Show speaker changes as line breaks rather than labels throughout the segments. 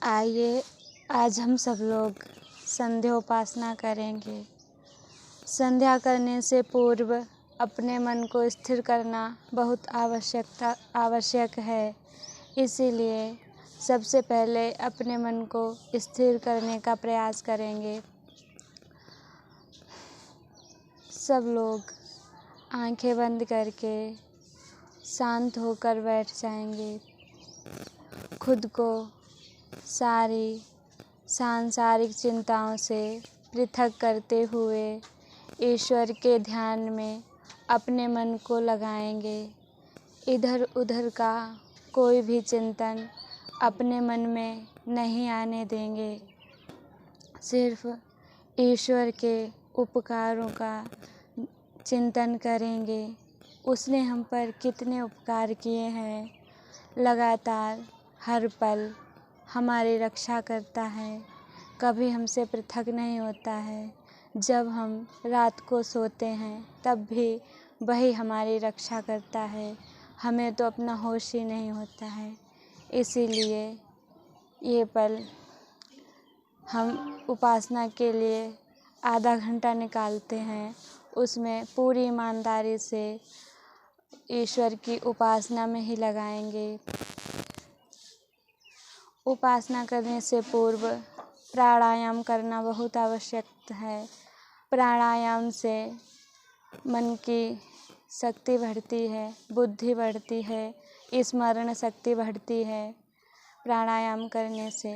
आइए आज हम सब लोग संध्या उपासना करेंगे। संध्या करने से पूर्व अपने मन को स्थिर करना बहुत आवश्यक है। इसीलिए सबसे पहले अपने मन को स्थिर करने का प्रयास करेंगे। सब लोग आंखें बंद करके शांत होकर बैठ जाएंगे। खुद को सारी सांसारिक चिंताओं से पृथक करते हुए ईश्वर के ध्यान में अपने मन को लगाएंगे। इधर उधर का कोई भी चिंतन अपने मन में नहीं आने देंगे। सिर्फ ईश्वर के उपकारों का चिंतन करेंगे। उसने हम पर कितने उपकार किए हैं। लगातार हर पल हमारी रक्षा करता है, कभी हमसे पृथक नहीं होता है। जब हम रात को सोते हैं तब भी वही हमारी रक्षा करता है। हमें तो अपना होश ही नहीं होता है। इसीलिए ये पल हम उपासना के लिए आधा घंटा निकालते हैं। उसमें पूरी ईमानदारी से ईश्वर की उपासना में ही लगाएंगे। उपासना करने से पूर्व प्राणायाम करना बहुत आवश्यक है। प्राणायाम से मन की शक्ति बढ़ती है, बुद्धि बढ़ती है, स्मरण शक्ति बढ़ती है प्राणायाम करने से।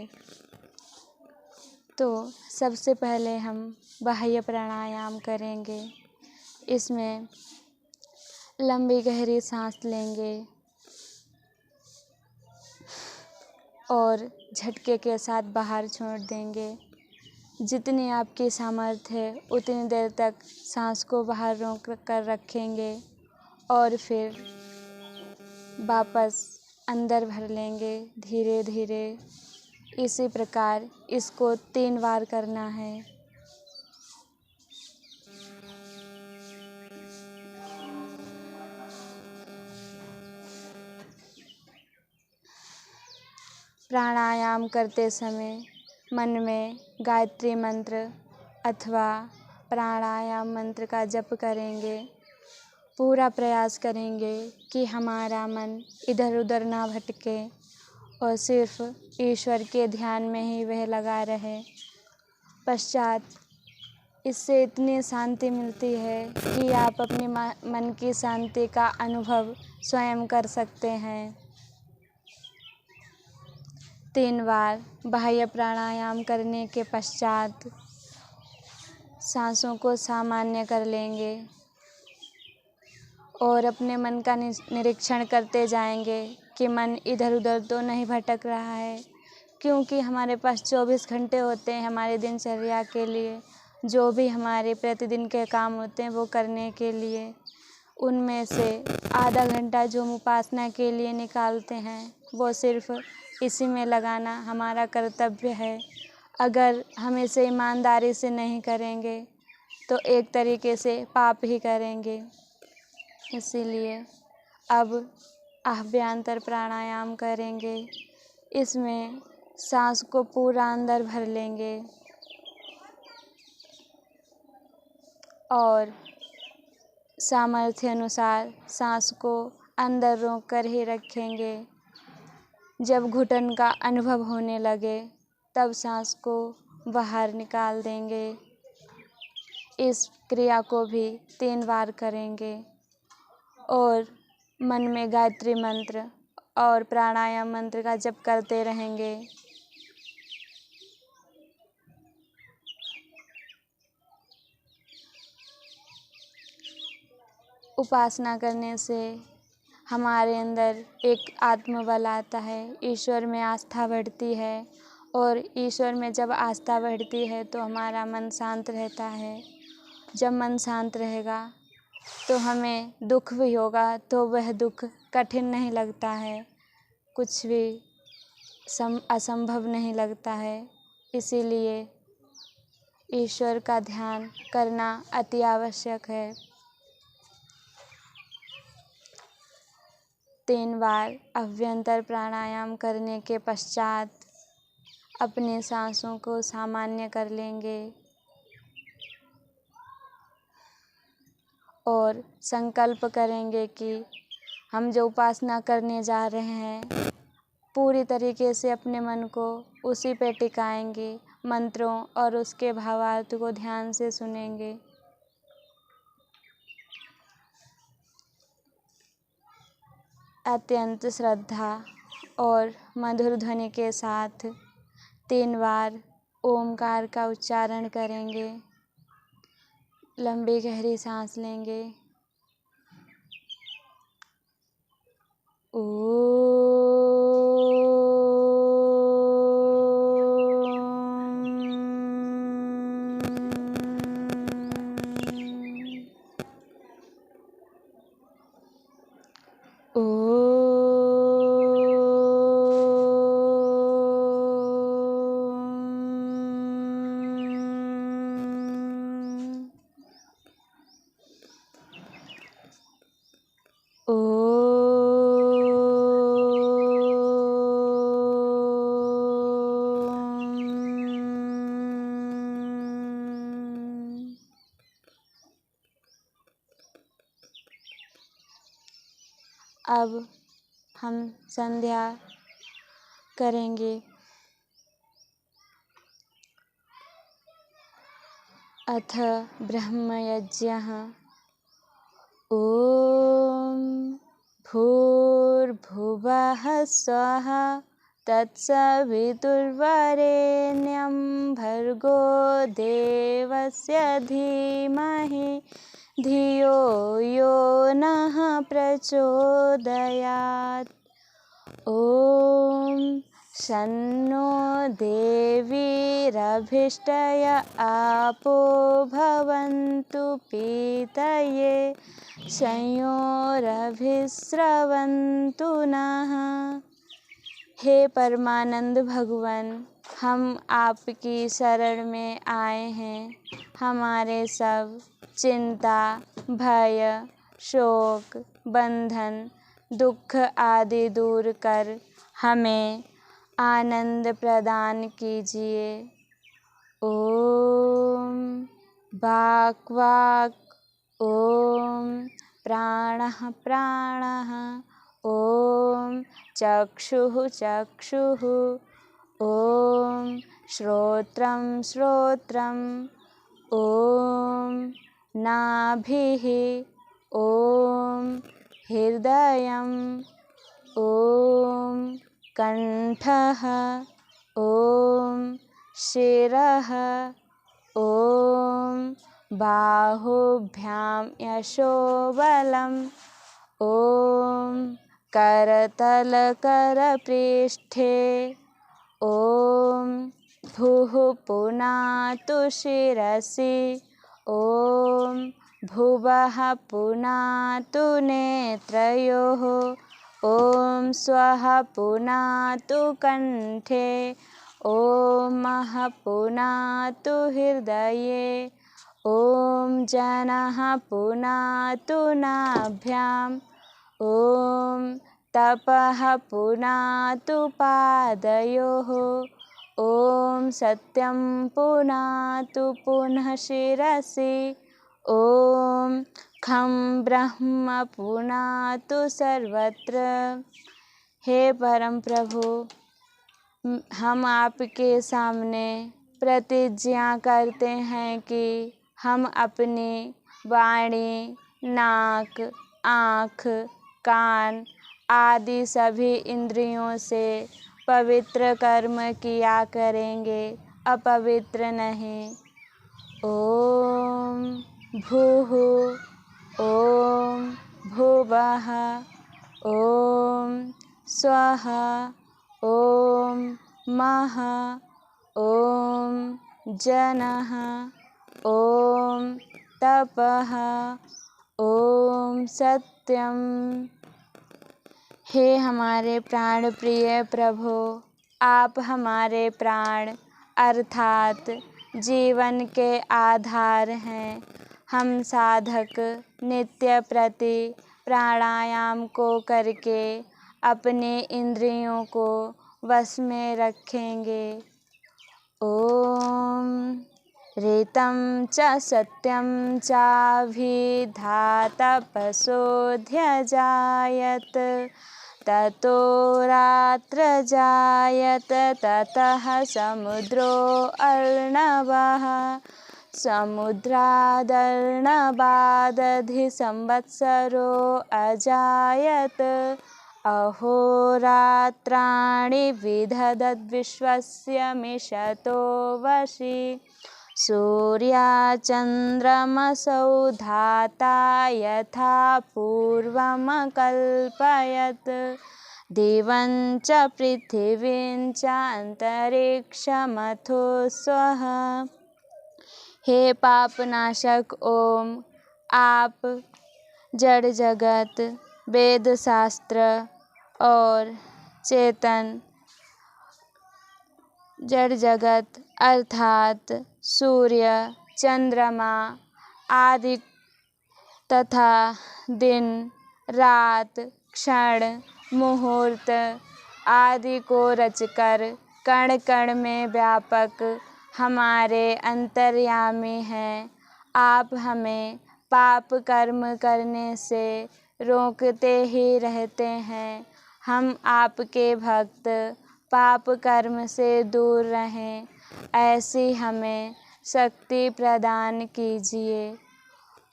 तो सबसे पहले हम बाह्य प्राणायाम करेंगे। इसमें लंबी गहरी सांस लेंगे और झटके के साथ बाहर छोड़ देंगे। जितनी आपकी सामर्थ्य है उतनी देर तक सांस को बाहर रोक कर रखेंगे और फिर वापस अंदर भर लेंगे धीरे धीरे। इसी प्रकार इसको 3 बार करना है। प्राणायाम करते समय मन में गायत्री मंत्र अथवा प्राणायाम मंत्र का जप करेंगे। पूरा प्रयास करेंगे कि हमारा मन इधर उधर ना भटके और सिर्फ ईश्वर के ध्यान में ही वह लगा रहे। पश्चात इससे इतनी शांति मिलती है कि आप अपने मन की शांति का अनुभव स्वयं कर सकते हैं। 3 बार बाह्य प्राणायाम करने के पश्चात सांसों को सामान्य कर लेंगे और अपने मन का निरीक्षण करते जाएंगे कि मन इधर उधर तो नहीं भटक रहा है। क्योंकि हमारे पास 24 घंटे होते हैं हमारे दिनचर्या के लिए। जो भी हमारे प्रतिदिन के काम होते हैं वो करने के लिए, उनमें से आधा घंटा जो हम उपासना के लिए निकालते हैं वो सिर्फ इसी में लगाना हमारा कर्तव्य है। अगर हम इसे ईमानदारी से नहीं करेंगे तो एक तरीके से पाप ही करेंगे। इसीलिए अब आभ्यंतर प्राणायाम करेंगे। इसमें सांस को पूरा अंदर भर लेंगे और सामर्थ्य अनुसार सांस को अंदर रोक कर ही रखेंगे। जब घुटन का अनुभव होने लगे तब सांस को बाहर निकाल देंगे। इस क्रिया को भी 3 बार करेंगे और मन में गायत्री मंत्र और प्राणायाम मंत्र का जप करते रहेंगे। उपासना करने से हमारे अंदर एक आत्मबल आता है, ईश्वर में आस्था बढ़ती है और ईश्वर में जब आस्था बढ़ती है तो हमारा मन शांत रहता है। जब मन शांत रहेगा तो हमें दुख भी होगा तो वह दुख कठिन नहीं लगता है, कुछ भी असंभव नहीं लगता है। इसीलिए ईश्वर का ध्यान करना अति आवश्यक है। 3 बार अभ्यंतर प्राणायाम करने के पश्चात अपने सांसों को सामान्य कर लेंगे और संकल्प करेंगे कि हम जो उपासना करने जा रहे हैं पूरी तरीके से अपने मन को उसी पे टिकाएंगे, मंत्रों और उसके भावार्थ को ध्यान से सुनेंगे। अत्यंत श्रद्धा और मधुर ध्वनि के साथ 3 बार ओमकार का उच्चारण करेंगे। लंबी गहरी सांस लेंगे। अब हम संध्या करेंगे। अथ ब्रह्मयज्ञः। ॐ भूर्भुवः स्वः तत्सवितुर्वरेण्यं भर्गो देवस्य धीमहि धियो यो नः प्रचोदयात्। ॐ शन्नो देवीरभिष्टय आपो भवन्तु पीतये संयोरभिस्रवन्तु नः। हे परमानंद भगवान, हम आपकी शरण में आए हैं। हमारे सब चिंता, भय, शोक, बंधन, दुख आदि दूर कर हमें आनंद प्रदान कीजिए। ओम वाक् वाक्, ओम प्राणः प्राणः, ओम चक्षुः चक्षुः, ओम श्रोत्रं श्रोत्रं, ओम नाभिः, ओम हृदयं, ओम कंठः, ओम शिरः, ओम बाहुभ्यां यशोबलम्, ओम करतलकरपृष्ठे, ओम भूः पुनातु शिरसि, ओम भुवः पुनातु नेत्रयोः, ओम स्वः पुनातु कंठे, ओम महः पुनातु हृदये, ओम जनः पुनातु नाभ्याम्, ओम तपः पुनातु पादयोः, ओम सत्यं पुनातु पुनः शिरसि, ओम खं ब्रह्म पुनातु सर्वत्र। हे परम प्रभु, हम आपके सामने प्रतिज्ञा करते हैं कि हम अपनी वाणी, नाक, आँख, कान आदि सभी इंद्रियों से पवित्र कर्म किया करेंगे, अपवित्र नहीं। ओम भूः, ओम भुवः, ओम स्वः, ओम महः, ओम जनः, ओम तपः, ओम सत्यम। हे हमारे प्राण प्रिय प्रभु, आप हमारे प्राण अर्थात जीवन के आधार हैं। हम साधक नित्य प्रति प्राणायाम को करके अपने इंद्रियों को वश में रखेंगे। ॐ ऋतं च सत्यं चाभिधातपसोऽध्यजायत ततो रात्रजायत ततः समुद्रो अर्णवः समुद्रादर्णवादधिसंवत्सरो अजायत अहोरात्राणि विदधद्विश्वस्य मिषतो वशि सूर्याचन्द्रमसौ धाता यथा पूर्वमकल्पयत् दिवं च पृथिवीं च अन्तरिक्षमथो स्वः। हे पापनाशक ओम, आप जड़ जगत, वेद शास्त्र और चेतन जड़ जगत अर्थात सूर्य, चंद्रमा आदि तथा दिन, रात, क्षण, मुहूर्त आदि को रचकर कण कण में व्यापक हमारे अंतर्यामी हैं। आप हमें पाप कर्म करने से रोकते ही रहते हैं। हम आपके भक्त पाप कर्म से दूर रहें, ऐसी हमें शक्ति प्रदान कीजिए।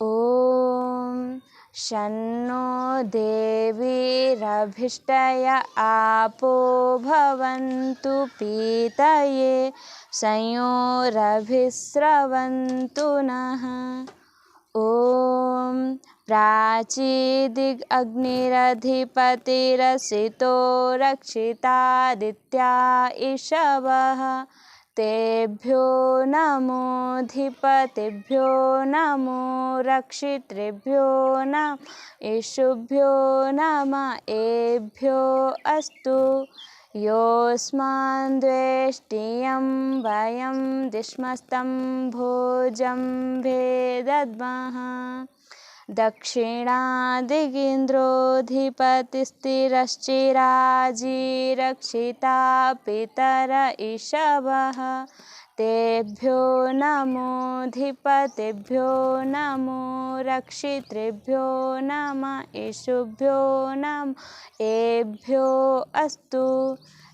ओम शन्नो देवीरभिष्टय आपो भवन्तु पीतये संयोरभिस्रवन्तु नः। ॐ प्राचीदिग्निरधिपतिरसितो रक्षितादित्या इषवः तेभ्यो नमोऽधिपतिभ्यो नमो रक्षितृभ्यो नमः इषुभ्यो नमः एभ्यो अस्तु। योऽस्मान् द्वेष्टियं वयं दिश्मस्तं भोजं भेदद्मः दक्षिणादिगिन्द्रोऽधिपतिस्थिरश्चिराजीरक्षिता पितर इषवः तेभ्यो नमोऽधिपतिभ्यो नमो रक्षितृभ्यो नमः इषुभ्यो नमः एभ्यो अस्तु।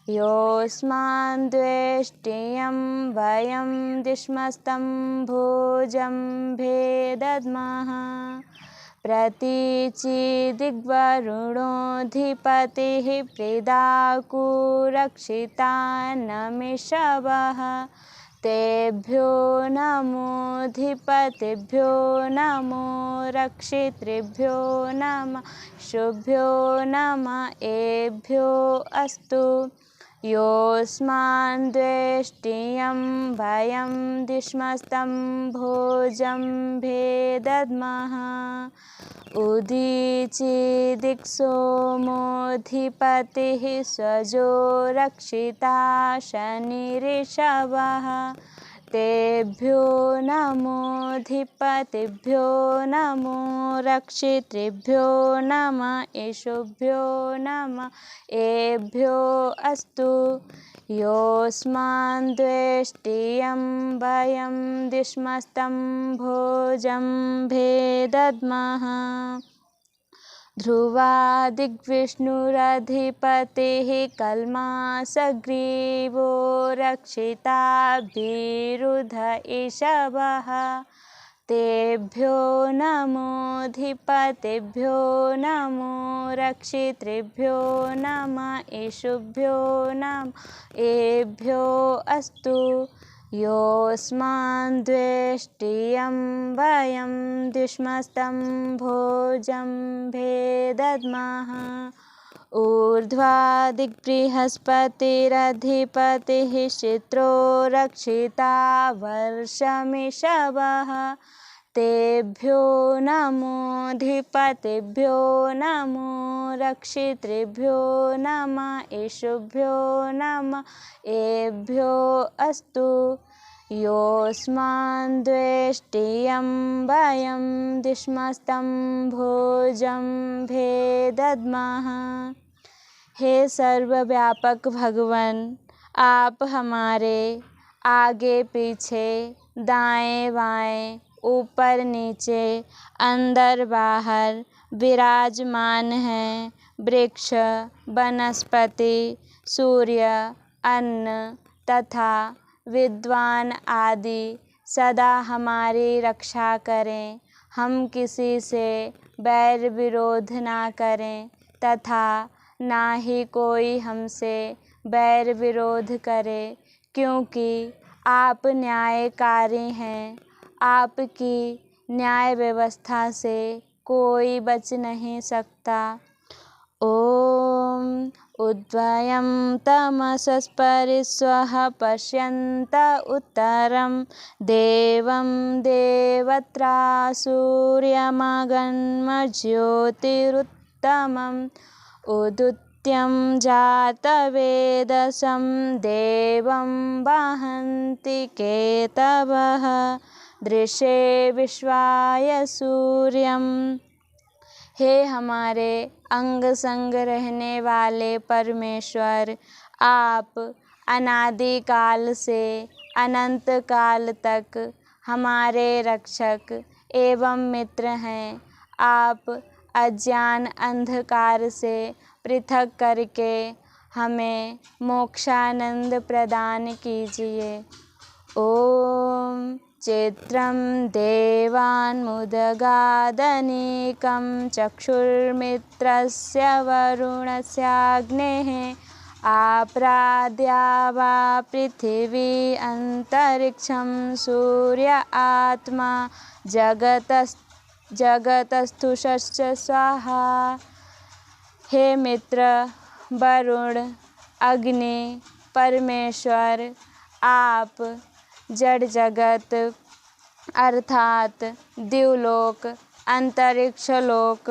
योऽस्मान् द्वेष्टियं वयं दिश्मस्तं भोजं भेदद्मः प्रतीचिदिग्वरुणोऽधिपतिः प्रीदाकुरक्षितान्नमिषवः तेभ्यो नमोऽधिपतिभ्यो नमो रक्षितृभ्यो नमः शुभ्यो नमः एभ्यो अस्तु। योऽस्मान् द्वेष्टियं वयं दिश्मस्तं भोजं भेदद्मः उदीचिदिक्सोमोऽधिपतिः स्वजो रक्षिता शनिरिषवः तेभ्यो नमोऽधिपतिभ्यो नमो रक्षितृभ्यो नमः इषुभ्यो नमः एभ्यो अस्तु। योऽस्मान् द्वेष्टियं वयं दिश्मस्तं भोजं भेदद्मः ध्रुवादिग्विष्णुरधिपतिः कल्मासग्रीवो रक्षिताभिरुध इषवः तेभ्यो नमोऽधिपतिभ्यो नमो रक्षितृभ्यो नमः इषुभ्यो नमः एभ्यो अस्तु। योऽस्मान् द्वेष्टियं वयं दिश्मस्तं भोजं भेदद्मः ऊर्ध्वादिग्बृहस्पतिरधिपतिः शित्रो रक्षिता वर्षमिषवः तेभ्यो नमोऽधिपतिभ्यो नमो रक्षितृभ्यो नमः इषुभ्यो नमः एभ्यो अस्तु। योऽस्मान् द्वेष्टियं वयं दिश्मस्तं भोजं भेदद्मः हे सर्वव्यापक भगवन, आप हमारे आगे पीछे, दाएं बाएं, ऊपर नीचे, अंदर बाहर विराजमान हैं। वृक्ष, वनस्पति, सूर्य, अन्न तथा विद्वान आदि सदा हमारी रक्षा करें। हम किसी से बैर विरोध ना करें तथा ना ही कोई हमसे बैर विरोध करे, क्योंकि आप न्यायकारी हैं। आपकी न्याय व्यवस्था से कोई बच नहीं सकता। ओम उद्वयं तमसस्परिस्वः पश्यन्त उत्तरं देवं देवत्रा सूर्यमगन्मज्योतिरुत्तमम् उदुत्यं जातवेदसं देवं वहन्ति केतवः दृशे विश्वाय सूर्यम्। हे हमारे अंग संग रहने वाले परमेश्वर, आप अनादि काल से अनंत काल तक हमारे रक्षक एवं मित्र हैं। आप अज्ञान अंधकार से पृथक करके हमें मोक्षानंद प्रदान कीजिए। ओम चित्रं देवान्मुदगादनीकं चक्षुर्मित्रस्य वरुणस्याग्नेः आप्राद्या वा पृथिवी अन्तरिक्षं सूर्य आत्मा जगतस्थुषश्च स्वाहा। हे मित्र वरुण, अग्नि, परमेश्वर, आप जड़ जगत अर्थात द्युलोक, अंतरिक्ष लोक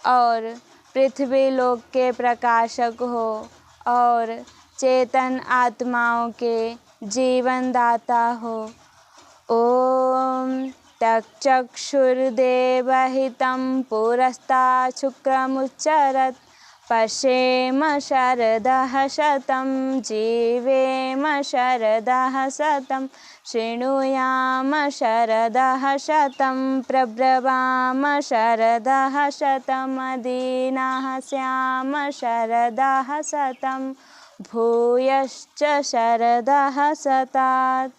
और पृथ्वी लोक के प्रकाशक हो और चेतन आत्माओं के जीवन दाता हो। ओम तच्चक्षुर्देवहितं पुरस्तात् शुक्रमुच्चरत् पश्येम शरदः शतं जीवेम शरदः शतं शृणुयाम शरदः शतं प्रब्रवाम शरदः शतमदीनाः स्याम शरदः शतं भूयश्च शरदः शतात्।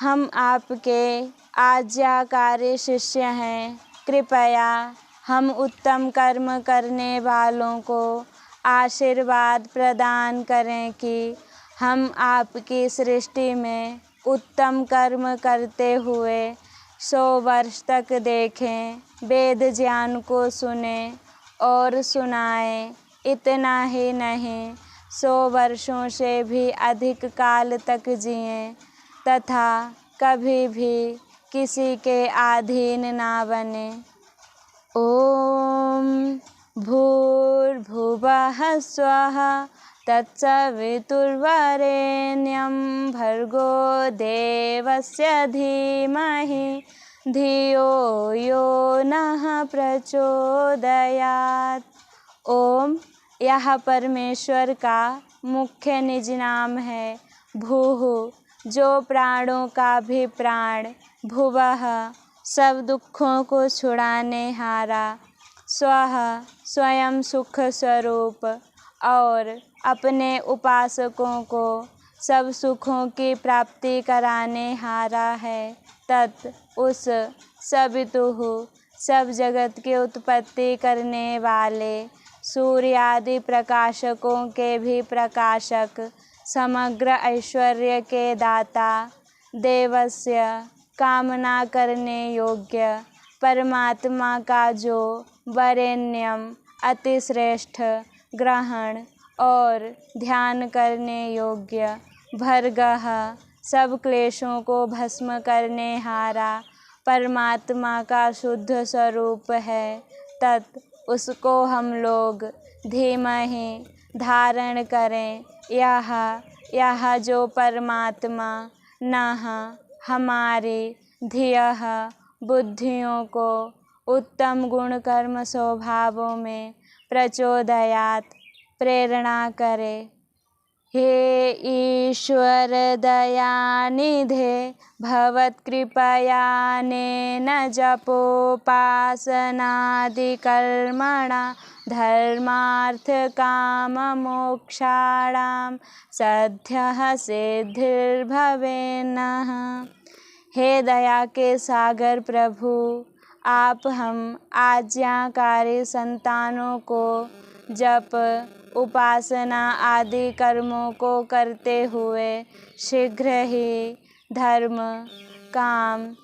हम आपके आज्ञाकारी शिष्य हैं। कृपया हम उत्तम कर्म करने वालों को आशीर्वाद प्रदान करें कि हम आपकी सृष्टि में उत्तम कर्म करते हुए 100 वर्ष तक देखें, वेद ज्ञान को सुने और सुनाएं। इतना ही नहीं, 100 वर्षों से भी अधिक काल तक जिएं तथा कभी भी किसी के अधीन ना बने। ओम भूर्भुवः स्वः तत्सवितुर्वरेण्यं भर्गो देवस्य धीमहि धियो यो नः प्रचोदयात्। ओम यह परमेश्वर का मुख्य निज नाम है। भूः जो प्राणों का भी प्राण, भुवः सब दुखों को छुड़ाने हारा, स्वः स्वयं सुख स्वरूप और अपने उपासकों को सब सुखों की प्राप्ति कराने हारा है। तत् उस सवितुः सब जगत की उत्पत्ति करने वाले, सूर्य आदि प्रकाशकों के भी प्रकाशक, समग्र ऐश्वर्य के दाता, देवस्य कामना करने योग्य, परमात्मा का जो वरेण्यम अति श्रेष्ठ, ग्रहण और ध्यान करने योग्य, भर्गः सब क्लेशों को भस्म करने हारा परमात्मा का शुद्ध स्वरूप है। तत् उसको हम लोग धीमहि धारण करें। यह जो परमात्मा नः हमारी धियः बुद्धियों को उत्तम गुण कर्म स्वभावों में प्रचोदयात् प्रेरणा करे। हे ईश्वर दयानिधे भवत्कृपयानेन जपोपासनादिकर्मणा धर्मार्थकाममोक्षाणां सद्यः सिद्धिर्भवेन्नः। हे दया के सागर प्रभु, आप हम आज्ञाकारी संतानों को जप उपासना आदि कर्मों को करते हुए शीघ्र ही धर्म, काम,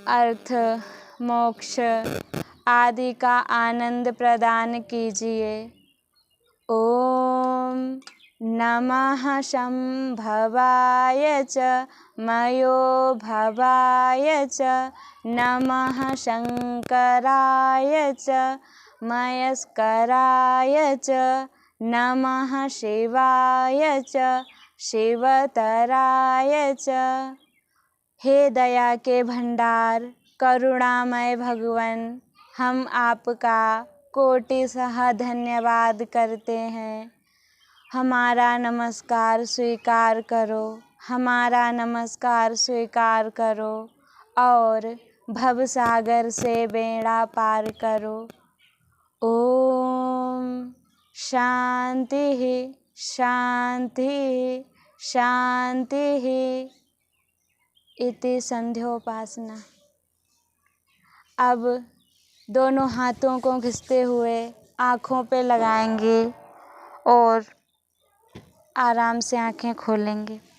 अर्थ, मोक्ष आदि का आनंद प्रदान कीजिए। ओम नमः शंभवाय च मयोभवाय च नमः शंकराय च मयस्कराय च नमः शिवाय च शिवतराय च। हे दया के भंडार, करुणामय भगवन, हम आपका कोटिशः धन्यवाद करते हैं। हमारा नमस्कार स्वीकार करो, हमारा नमस्कार स्वीकार करो और भवसागर से बेड़ा पार करो। ओम शांति शांति शांति इति संध्योपासना। अब दोनों हाथों को घिसते हुए आँखों पे लगाएंगे और आराम से आँखें खोलेंगे।